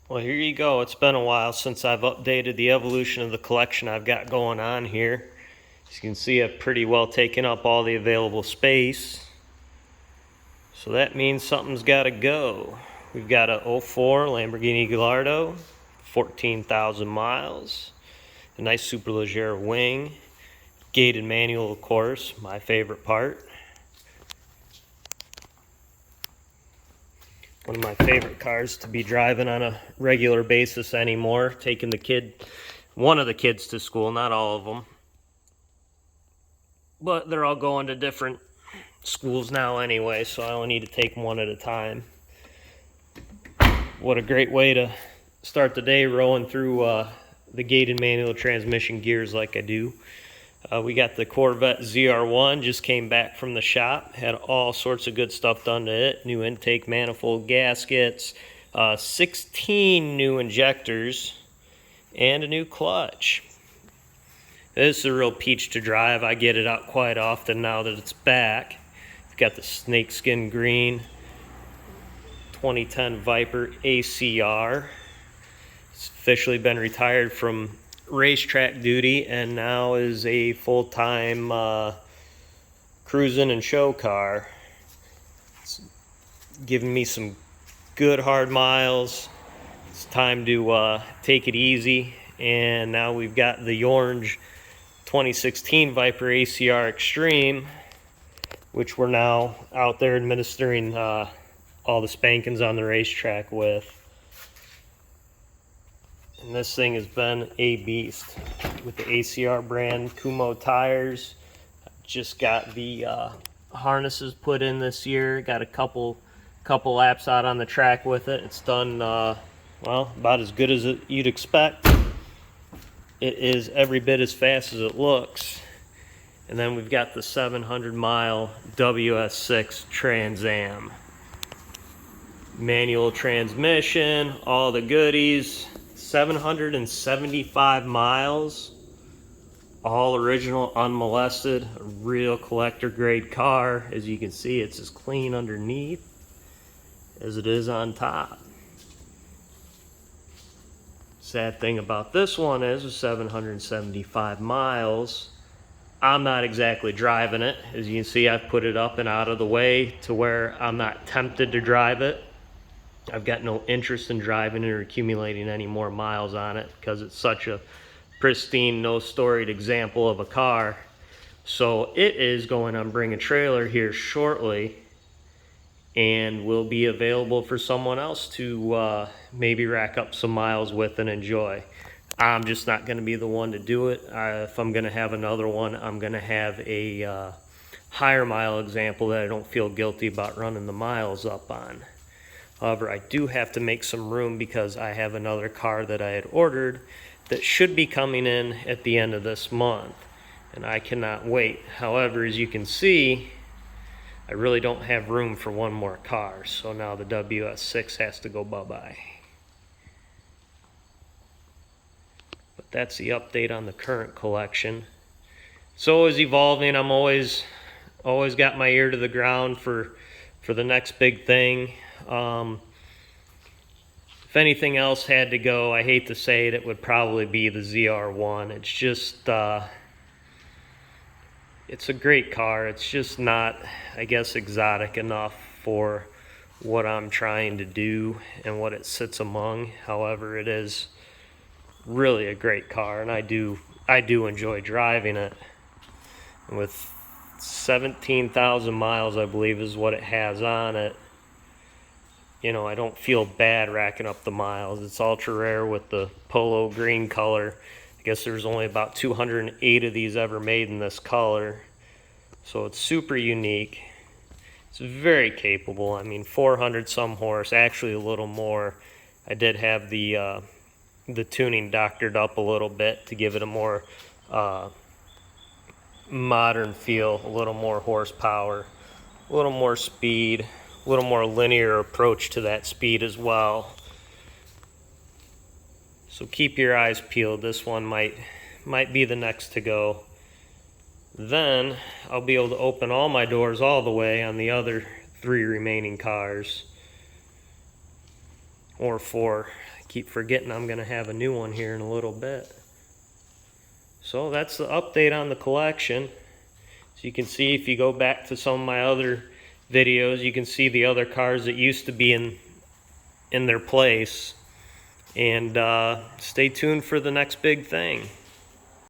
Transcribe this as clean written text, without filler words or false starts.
Well, here you go. It's been a while since I've updated the evolution of the collection I've got going on here. As you can see, I've pretty well taken up all the available space. So that means something's got to go. We've got a 04 Lamborghini Gallardo, 14,000 miles, a nice Superleggera wing, gated manual, of course, my favorite part. One of my favorite cars to be driving on a regular basis anymore, taking one of the kids to school, not all of them. But they're all going to different schools now anyway, so I only need to take them one at a time. What a great way to start the day, rolling through the gated manual transmission gears like I do. We got the Corvette ZR1, just came back from the shop, had all sorts of good stuff done to it. New intake manifold gaskets, 16 new injectors, and a new clutch. This is a real peach to drive. I get it out quite often now that it's back. We've got the Snakeskin green 2010 Viper ACR. It's officially been retired from racetrack duty and now is a full-time cruising and show car. It's giving me some good hard miles. It's time to take it easy. And now we've got the YOrange 2016 Viper ACR Extreme, which we're now out there administering all the spankings on the racetrack with. And this thing has been a beast with the ACR brand Kumo tires. Just got the harnesses put in this year. Got a couple laps out on the track with it. It's done well, about as good as you'd expect. It is every bit as fast as it looks. And then we've got the 700-mile WS6 Trans Am. Manual transmission, all the goodies. 775 miles, all original, unmolested, a real collector grade car. As you can see, it's as clean underneath as it is on top. Sad thing about this one is with 775 miles, I'm not exactly driving it. As you can see, I've put it up and out of the way to where I'm not tempted to drive it. I've got no interest in driving it or accumulating any more miles on it because it's such a pristine, no storied example of a car. So it is going on Bring a Trailer here shortly and will be available for someone else to maybe rack up some miles with and enjoy. I'm just not going to be the one to do it. If I'm going to have another one, I'm going to have a higher mile example that I don't feel guilty about running the miles up on. However, I do have to make some room because I have another car that I had ordered that should be coming in at the end of this month, and I cannot wait. However, as you can see, I really don't have room for one more car, so now the WS6 has to go bye-bye. But that's the update on the current collection. It's always evolving. I'm always got my ear to the ground for the next big thing. If anything else had to go, I hate to say it, it would probably be the ZR1. It's just, it's a great car. It's just not, I guess, exotic enough for what I'm trying to do and what it sits among. However, it is really a great car, and I do enjoy driving it. And with 17,000 miles, I believe, is what it has on it. You know, I don't feel bad racking up the miles. It's ultra rare with the Polo green color. I guess there's only about 208 of these ever made in this color. So it's super unique. It's very capable. I mean, 400 some horse, actually a little more. I did have the tuning doctored up a little bit to give it a more modern feel, a little more horsepower, a little more speed, a little more linear approach to that speed as well. So keep your eyes peeled. This one might be the next to go. Then I'll be able to open all my doors all the way on the other 3 remaining cars, or 4. keep forgetting I'm going to have a new one here in a little bit. So that's the update on the collection. So you can see, if you go back to some of my other videos, you can see the other cars that used to be in their place. And stay tuned for the next big thing.